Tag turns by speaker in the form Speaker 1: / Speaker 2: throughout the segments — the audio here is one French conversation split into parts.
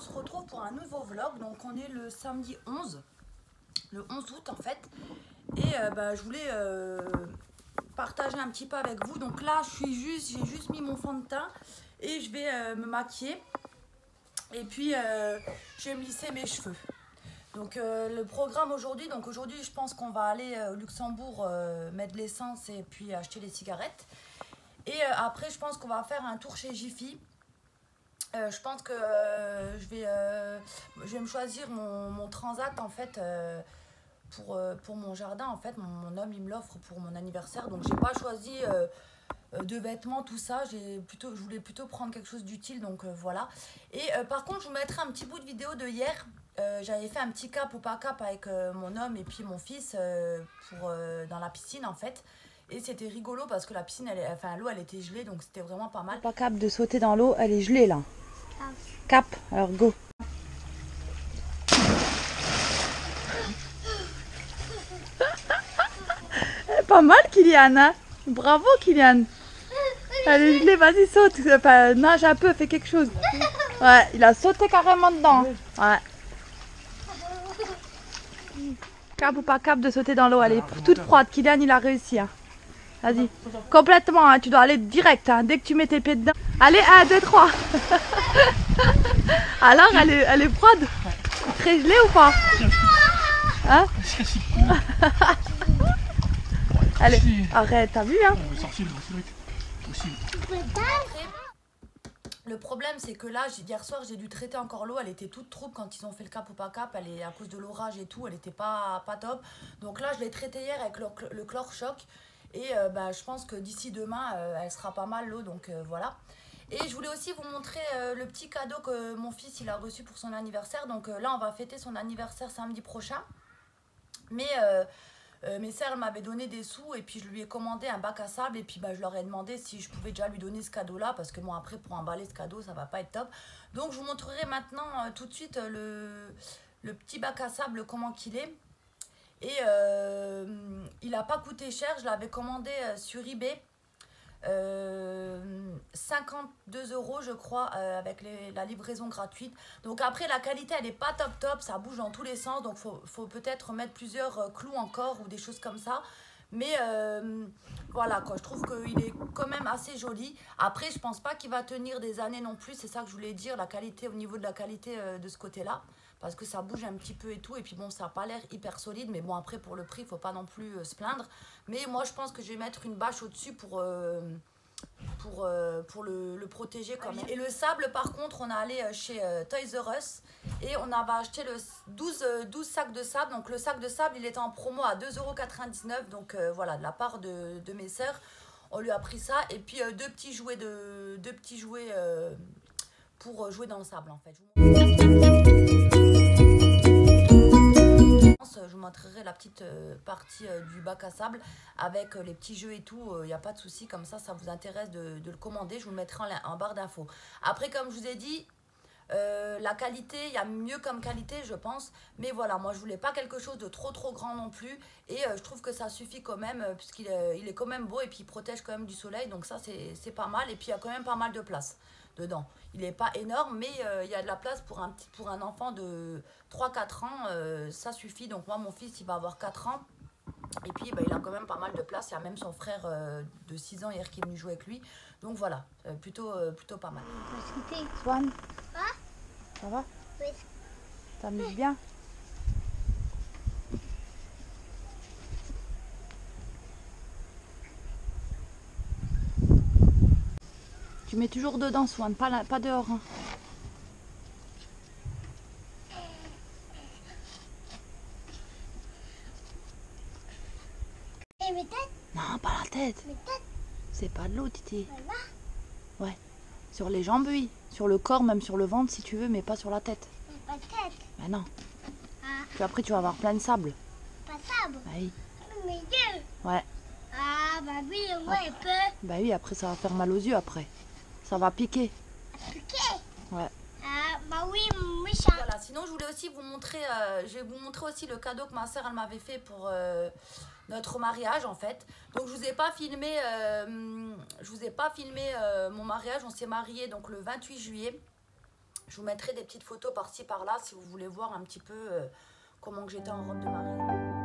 Speaker 1: se retrouve pour un nouveau vlog. Donc on est le samedi 11, le 11 août en fait. Et je voulais partager un petit peu avec vous. Donc là j'ai juste mis mon fond de teint et je vais me maquiller. Et puis je vais me lisser mes cheveux. Donc le programme aujourd'hui, je pense qu'on va aller au Luxembourg mettre de l'essence et puis acheter les cigarettes. Et après je pense qu'on va faire un tour chez Jiffy. Je pense que je vais me choisir mon transat en fait pour mon jardin en fait. Mon homme il me l'offre pour mon anniversaire, donc j'ai pas choisi de vêtements, tout ça. Je voulais plutôt prendre quelque chose d'utile, donc voilà. Et par contre je vous mettrai un petit bout de vidéo de hier. J'avais fait un petit cap ou pas cap avec mon homme et puis mon fils dans la piscine en fait. Et c'était rigolo parce que la piscine, l'eau elle était gelée, donc c'était vraiment pas mal.
Speaker 2: Pas cap de sauter dans l'eau, elle est gelée là. Cap, alors go. Pas mal Kylian, hein? Bravo Kylian. Elle est gelée, vas-y saute. Enfin, nage un peu, fais quelque chose. Ouais, il a sauté carrément dedans. Ouais. Cap ou pas cap de sauter dans l'eau, elle est toute froide. Kylian il a réussi. Hein. Vas-y, complètement, hein. Tu dois aller direct, hein. Dès que tu mets tes pieds dedans. Allez, 1, 2, 3. Alors, elle est froide? Très gelée ou pas? Hein? Allez, arrête, t'as vu, hein?
Speaker 1: Le problème c'est que là, hier soir j'ai dû traiter encore l'eau, elle était toute trouble quand ils ont fait le cap ou pas cap, elle est à cause de l'orage et tout, elle était pas top. Donc là je l'ai traité hier avec le chlore-choc. Et je pense que d'ici demain, elle sera pas mal l'eau, donc voilà. Et je voulais aussi vous montrer le petit cadeau que mon fils il a reçu pour son anniversaire. Donc là, on va fêter son anniversaire samedi prochain. Mais mes sœurs m'avaient donné des sous et puis je lui ai commandé un bac à sable. Et puis je leur ai demandé si je pouvais déjà lui donner ce cadeau-là. Parce que bon, après, pour emballer ce cadeau, ça va pas être top. Donc je vous montrerai maintenant tout de suite le petit bac à sable, comment qu'il est. Et il n'a pas coûté cher, je l'avais commandé sur eBay, 52 € je crois, avec la livraison gratuite. Donc après la qualité elle n'est pas top, ça bouge dans tous les sens, donc faut peut-être mettre plusieurs clous encore ou des choses comme ça. Mais voilà quoi, je trouve qu'il est quand même assez joli. Après je pense pas qu'il va tenir des années non plus, c'est ça que je voulais dire, la qualité, au niveau de la qualité de ce côté là. Parce que ça bouge un petit peu et tout. Et puis bon, ça n'a pas l'air hyper solide. Mais bon, après, pour le prix, il ne faut pas non plus se plaindre. Mais moi, je pense que je vais mettre une bâche au-dessus pour le protéger quand même. Et le sable, par contre, on est allé chez Toys R Us. Et on avait acheté 12 sacs de sable. Donc le sac de sable, il était en promo à 2,99 €. Donc voilà, de la part de mes sœurs, on lui a pris ça. Et puis deux petits jouets pour jouer dans le sable, en fait. Je vous montrerai la petite partie du bac à sable avec les petits jeux et tout, il n'y a pas de souci, comme ça vous intéresse de le commander, je vous le mettrai en barre d'infos. Après, comme je vous ai dit, la qualité, il y a mieux comme qualité je pense, mais voilà, moi je voulais pas quelque chose de trop grand non plus, et je trouve que ça suffit quand même, puisqu'il est quand même beau et puis il protège quand même du soleil, donc ça c'est pas mal, et puis il y a quand même pas mal de place dedans. Il n'est pas énorme, mais il y a de la place pour un enfant de 3-4 ans, ça suffit. Donc moi, mon fils, il va avoir 4 ans. Et puis, il a quand même pas mal de place. Il y a même son frère de 6 ans hier qui est venu jouer avec lui. Donc voilà, plutôt pas mal.
Speaker 2: Swan, ça va?
Speaker 3: Oui.
Speaker 2: T'amuses bien? Tu mets toujours dedans, Swan, pas dehors. Hein.
Speaker 3: Et mes têtes?
Speaker 2: Non, pas la tête.
Speaker 3: Mes têtes?
Speaker 2: C'est pas de l'eau, Titi.
Speaker 3: Voilà.
Speaker 2: Ouais. Sur les jambes, oui. Sur le corps, même sur le ventre, si tu veux, mais pas sur la tête.
Speaker 3: Mais pas de tête.
Speaker 2: Ben non.
Speaker 3: Ah,
Speaker 2: Puis après, tu vas avoir plein de sable.
Speaker 3: pas sable.
Speaker 2: Bah oui.
Speaker 3: Mes yeux.
Speaker 2: Ouais.
Speaker 3: Ah, bah oui, moi, il peut.
Speaker 2: Bah oui, après, ça va faire mal aux yeux, après. Ça va piquer.
Speaker 3: Piquer.
Speaker 2: Ouais.
Speaker 3: Ah, bah oui, méchant.
Speaker 1: Voilà, sinon je voulais aussi vous montrer, je vais vous montrer aussi le cadeau que ma soeur elle m'avait fait pour notre mariage en fait. Donc je vous ai pas filmé, mon mariage, on s'est mariés donc le 28 juillet. Je vous mettrai des petites photos par-ci par-là si vous voulez voir un petit peu comment que j'étais en robe de mariée.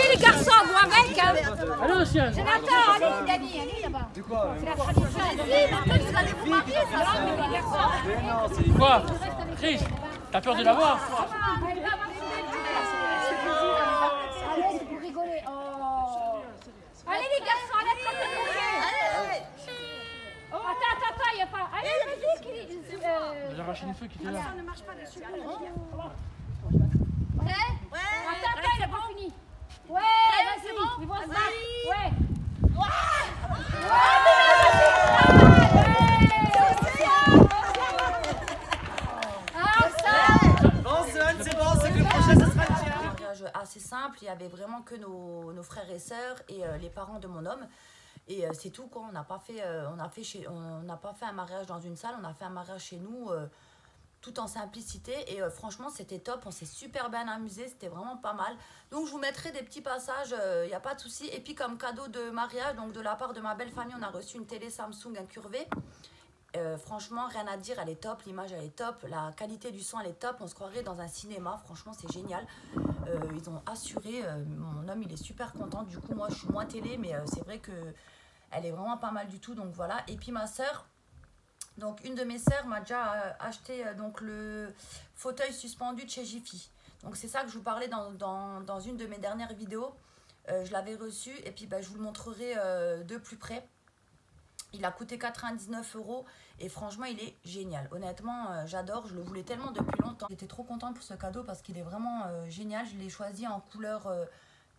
Speaker 4: Allez les garçons, vous avec hein.
Speaker 5: Allez le chien.
Speaker 4: Jonathan, allez Dani, allez là-bas.
Speaker 6: De quoi?
Speaker 4: C'est la tradition. Si, mais toi tu vas les vous marier, ça va, mais les garçons.
Speaker 6: Mais non, c'est les
Speaker 5: Quoi? Chris, t'as peur de la voir?
Speaker 4: Allez, c'est pour rigoler. Oh. Allez les garçons, allez, attrapez le bouquet. Attends, il n'y a pas. Allez, vas-y,
Speaker 5: J'ai arraché les feux qui étaient là.
Speaker 4: ça ne marche pas dessus. Prêt? Ouais. Attends, il n'a pas fini. Ouais, vas-y, il voit ça. Ouais.
Speaker 6: Bon, c'est bon, c'est que le prochain, ça sera le tien.
Speaker 1: Un mariage assez simple, il y avait vraiment que nos frères et sœurs et les parents de mon homme. Et c'est tout quoi, on n'a pas fait un mariage dans une salle, on a fait un mariage chez nous tout en simplicité et franchement c'était top, on s'est super bien amusé, c'était vraiment pas mal. Donc je vous mettrai des petits passages, il n'y a pas de souci. Et puis comme cadeau de mariage, donc de la part de ma belle famille, on a reçu une télé Samsung incurvée. Franchement rien à dire, elle est top, l'image elle est top, la qualité du son elle est top, on se croirait dans un cinéma, franchement c'est génial. Ils ont assuré, mon homme il est super content, du coup moi je suis moins télé mais c'est vrai que elle est vraiment pas mal du tout, donc voilà. Et puis ma soeur, donc une de mes sœurs m'a déjà acheté donc le fauteuil suspendu de chez Jiffy. Donc c'est ça que je vous parlais dans une de mes dernières vidéos. Je l'avais reçu et puis je vous le montrerai de plus près. Il a coûté 99 € et franchement il est génial. Honnêtement j'adore, je le voulais tellement depuis longtemps. J'étais trop contente pour ce cadeau parce qu'il est vraiment génial. Je l'ai choisi en couleur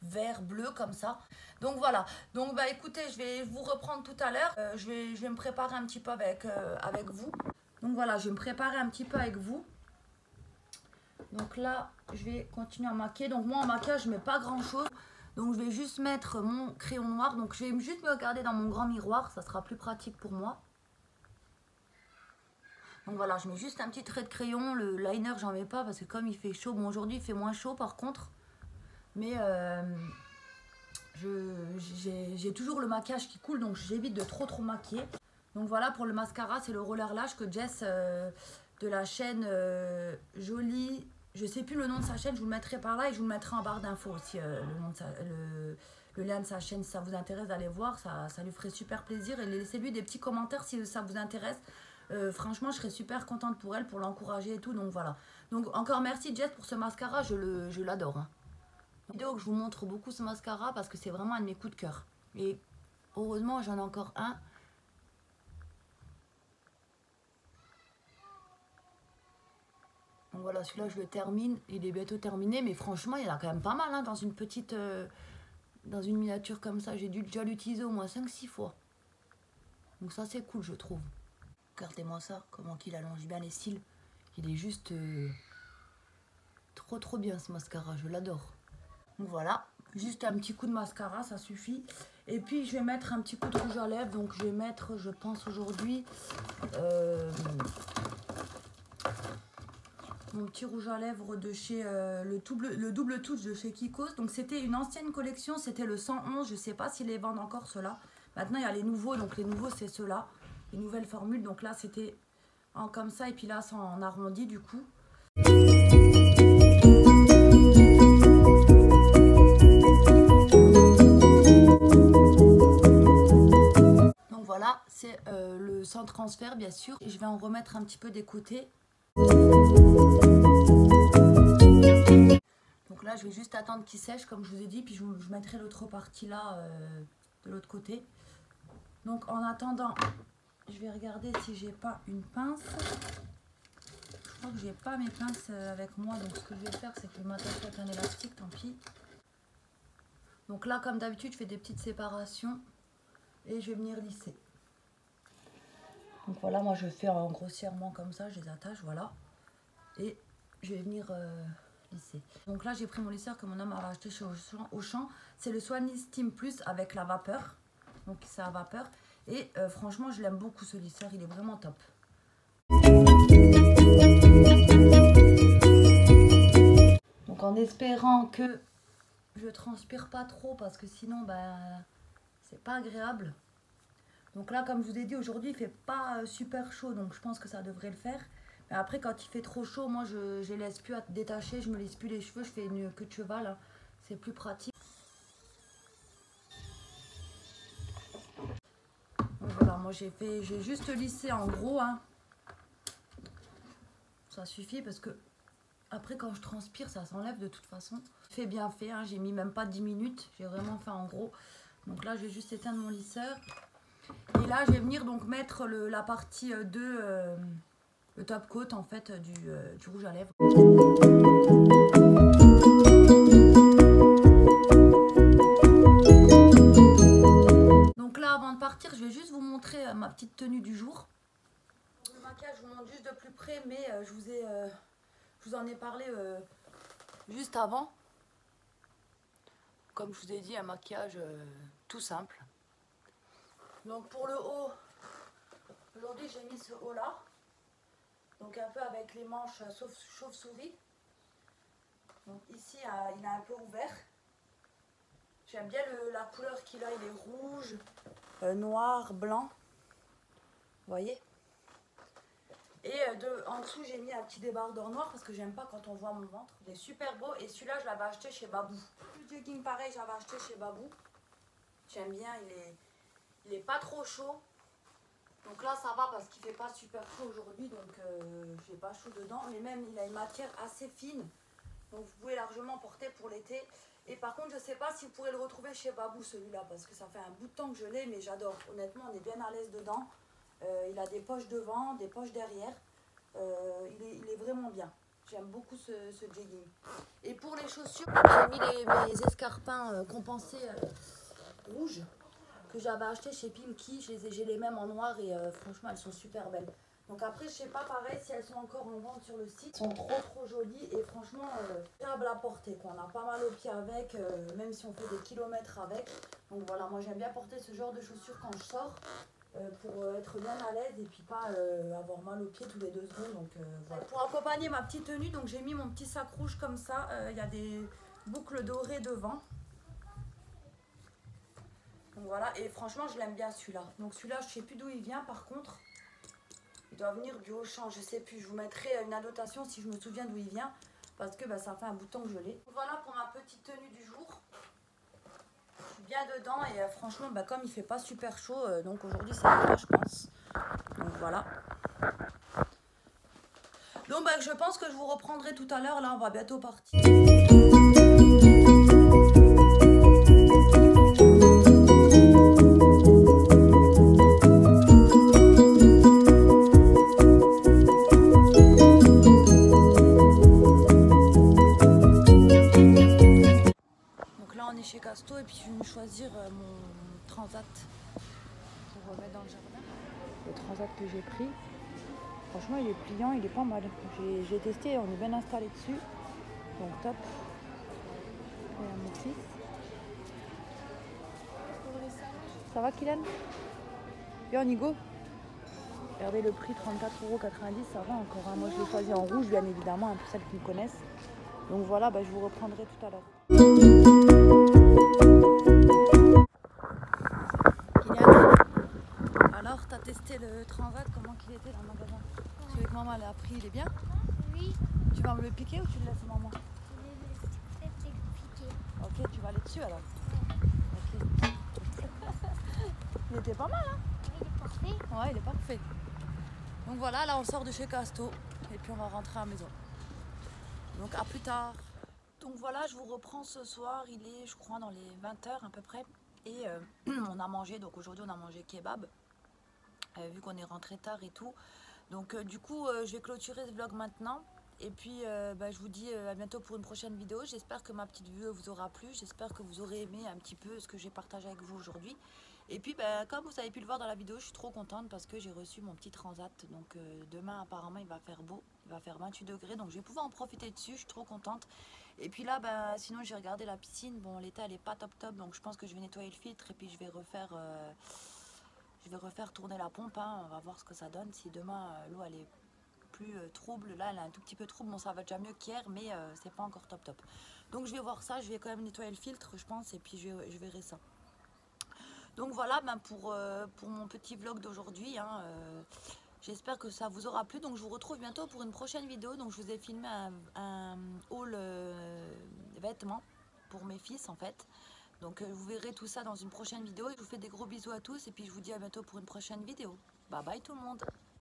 Speaker 1: vert bleu comme ça. Donc voilà, donc écoutez, je vais vous reprendre tout à l'heure. Je vais me préparer un petit peu avec vous. Donc voilà, je vais me préparer un petit peu avec vous. Donc là je vais continuer à maquiller. Donc moi en maquillage je mets pas grand chose. Donc je vais juste mettre mon crayon noir. Donc je vais juste me regarder dans mon grand miroir, ça sera plus pratique pour moi. Donc voilà, je mets juste un petit trait de crayon. Le liner j'en mets pas parce que comme il fait chaud, bon aujourd'hui il fait moins chaud par contre. Mais j'ai toujours le maquillage qui coule, donc j'évite de trop maquiller. Donc voilà, pour le mascara, c'est le Roller Lash que Jess de la chaîne Jolie, je sais plus le nom de sa chaîne, je vous le mettrai par là et je vous le mettrai en barre d'infos aussi, le lien de sa chaîne. Si ça vous intéresse d'aller voir, ça lui ferait super plaisir. Et laissez-lui des petits commentaires si ça vous intéresse. Franchement, je serais super contente pour elle, pour l'encourager et tout. Donc voilà. Donc encore merci Jess pour ce mascara, je l'adore. Hein. Vidéo que je vous montre beaucoup ce mascara parce que c'est vraiment un de mes coups de cœur. Et heureusement, j'en ai encore un. Donc voilà, celui-là, je le termine. Il est bientôt terminé, mais franchement, il y en a quand même pas mal hein, dans une petite... dans une miniature comme ça. J'ai dû déjà l'utiliser au moins 5-6 fois. Donc ça, c'est cool, je trouve. Regardez-moi ça, comment qu'il allonge bien les cils. Il est juste... trop bien ce mascara, je l'adore. Donc voilà, juste un petit coup de mascara, ça suffit. Et puis je vais mettre un petit coup de rouge à lèvres. Donc je vais mettre, je pense aujourd'hui, mon petit rouge à lèvres de chez le double touch de chez Kikos. Donc c'était une ancienne collection, c'était le 111. Je sais pas s'ils les vendent encore ceux-là. Maintenant il y a les nouveaux, donc les nouveaux c'est ceux-là, les nouvelles formules. Donc là c'était en comme ça et puis là c'est en arrondi du coup. Voilà, c'est le sans transfert bien sûr. Et je vais en remettre un petit peu des côtés. Donc là, je vais juste attendre qu'il sèche comme je vous ai dit. Puis je mettrai l'autre partie là de l'autre côté. Donc en attendant, je vais regarder si j'ai pas une pince. Je crois que j'ai pas mes pinces avec moi. Donc ce que je vais faire, c'est que je vais m'attacher avec un élastique, tant pis. Donc là, comme d'habitude, je fais des petites séparations. Et je vais venir lisser. Donc voilà, moi je fais en grossièrement comme ça, je les attache, voilà. Et je vais venir lisser. Donc là j'ai pris mon lisseur que mon homme avait acheté chez Auchan. C'est le Swanny Steam Plus avec la vapeur. Donc c'est à vapeur. Et franchement je l'aime beaucoup ce lisseur, il est vraiment top. Donc en espérant que je transpire pas trop parce que sinon c'est pas agréable. Donc là, comme je vous ai dit, aujourd'hui, il fait pas super chaud, donc je pense que ça devrait le faire. Mais après, quand il fait trop chaud, moi, je les laisse plus à détacher, je me laisse plus les cheveux, je fais une queue de cheval, hein. C'est plus pratique. j'ai juste lissé en gros, hein. Ça suffit parce que après quand je transpire ça s'enlève de toute façon. Fait bien fait, hein. J'ai mis même pas 10 minutes, j'ai vraiment fait en gros. Donc là je vais juste éteindre mon lisseur. Et là je vais venir donc mettre la partie 2, le top coat en fait du rouge à lèvres. Donc là avant de partir je vais juste vous montrer ma petite tenue du jour. Le maquillage je vous montre juste de plus près, mais je vous en ai parlé juste avant. Comme je vous ai dit, un maquillage tout simple. Donc pour le haut, aujourd'hui j'ai mis ce haut là. Donc un peu avec les manches chauve-souris. Donc ici il est un peu ouvert. J'aime bien la couleur qu'il a, il est rouge, noir, blanc. Vous voyez? Et en dessous j'ai mis un petit débardeur noir parce que j'aime pas quand on voit mon ventre. Il est super beau et celui-là je l'avais acheté chez Babou. Le jogging pareil j'avais acheté chez Babou. J'aime bien, il est pas trop chaud. Donc là ça va parce qu'il fait pas super chaud aujourd'hui, donc j'ai pas chaud dedans. Mais même il a une matière assez fine, donc vous pouvez largement porter pour l'été. Et par contre je sais pas si vous pourrez le retrouver chez Babou celui-là, parce que ça fait un bout de temps que je l'ai, mais j'adore. Honnêtement on est bien à l'aise dedans. Il a des poches devant, des poches derrière. Il est vraiment bien. J'aime beaucoup ce jogging. Et pour les chaussures, j'ai mis mes escarpins compensés rouges que j'avais acheté chez Pimki. J'ai les mêmes en noir et franchement elles sont super belles. Donc après je sais pas pareil si elles sont encore en vente sur le site. Elles sont trop jolies et franchement agréable à porter quoi. On a pas mal aux pieds avec, même si on fait des kilomètres avec. Donc voilà, moi j'aime bien porter ce genre de chaussures quand je sors. Pour être bien à l'aise et puis pas avoir mal aux pieds tous les 2 secondes. Donc, voilà. Pour accompagner ma petite tenue, donc j'ai mis mon petit sac rouge comme ça. Il y a des boucles dorées devant. Donc voilà, et franchement je l'aime bien celui-là. Donc celui-là je sais plus d'où il vient par contre. Il doit venir du Auchan, je sais plus. Je vous mettrai une annotation si je me souviens d'où il vient. Parce que ça fait un bout de temps que je l'ai. Voilà pour ma petite tenue du jour. Bien dedans et franchement comme il fait pas super chaud donc aujourd'hui ça va je pense. Donc voilà. Donc je pense que je vous reprendrai tout à l'heure, là on va bientôt partir. Chez Casto et puis je vais me choisir mon transat pour remettre dans le jardin. Le transat que j'ai pris, franchement il est pliant, il est pas mal. J'ai testé, on est bien installé dessus, donc top. Et mon fils. Ça va Kylian? Et on y go. Regardez le prix, 34,90 €, ça va encore. Hein. Moi je l'ai choisi en rouge bien évidemment, hein, pour celles qui me connaissent. Donc voilà, je vous reprendrai tout à l'heure. Alors, t'as testé le transat, comment qu'il était dans le magasin? Celui que maman a pris, il est bien?
Speaker 3: Oui.
Speaker 1: Tu vas me le piquer ou tu le laisses maman?
Speaker 3: Je vais le piquer.
Speaker 1: Ok, tu vas aller dessus alors? Ok. Il était pas mal, hein?
Speaker 3: Il est parfait.
Speaker 1: Ouais, il est parfait. Donc voilà, là on sort de chez Casto et puis on va rentrer à la maison. Donc à plus tard. Donc voilà, je vous reprends ce soir, il est je crois dans les 20 h à peu près. Et on a mangé, donc aujourd'hui on a mangé kebab, vu qu'on est rentré tard et tout. Donc du coup je vais clôturer ce vlog maintenant. Et puis je vous dis à bientôt pour une prochaine vidéo. J'espère que ma petite vue vous aura plu. J'espère que vous aurez aimé un petit peu ce que j'ai partagé avec vous aujourd'hui. Et puis comme vous avez pu le voir dans la vidéo, je suis trop contente parce que j'ai reçu mon petit transat. Donc demain apparemment il va faire beau, il va faire 28 degrés. Donc je vais pouvoir en profiter dessus, je suis trop contente. Et puis là sinon j'ai regardé la piscine. Bon l'état elle est pas top top, donc je pense que je vais nettoyer le filtre. Et puis je vais refaire tourner la pompe, hein. On va voir ce que ça donne. Si demain l'eau elle est plus trouble, là elle est un tout petit peu trouble. Bon ça va déjà mieux qu'hier, mais c'est pas encore top top. Donc je vais voir ça, je vais quand même nettoyer le filtre je pense. Et puis je verrai ça. Donc voilà pour mon petit vlog d'aujourd'hui, hein, j'espère que ça vous aura plu. Donc je vous retrouve bientôt pour une prochaine vidéo. Donc je vous ai filmé un haul vêtements pour mes fils en fait. Donc vous verrez tout ça dans une prochaine vidéo. Et je vous fais des gros bisous à tous et puis je vous dis à bientôt pour une prochaine vidéo. Bye bye tout le monde.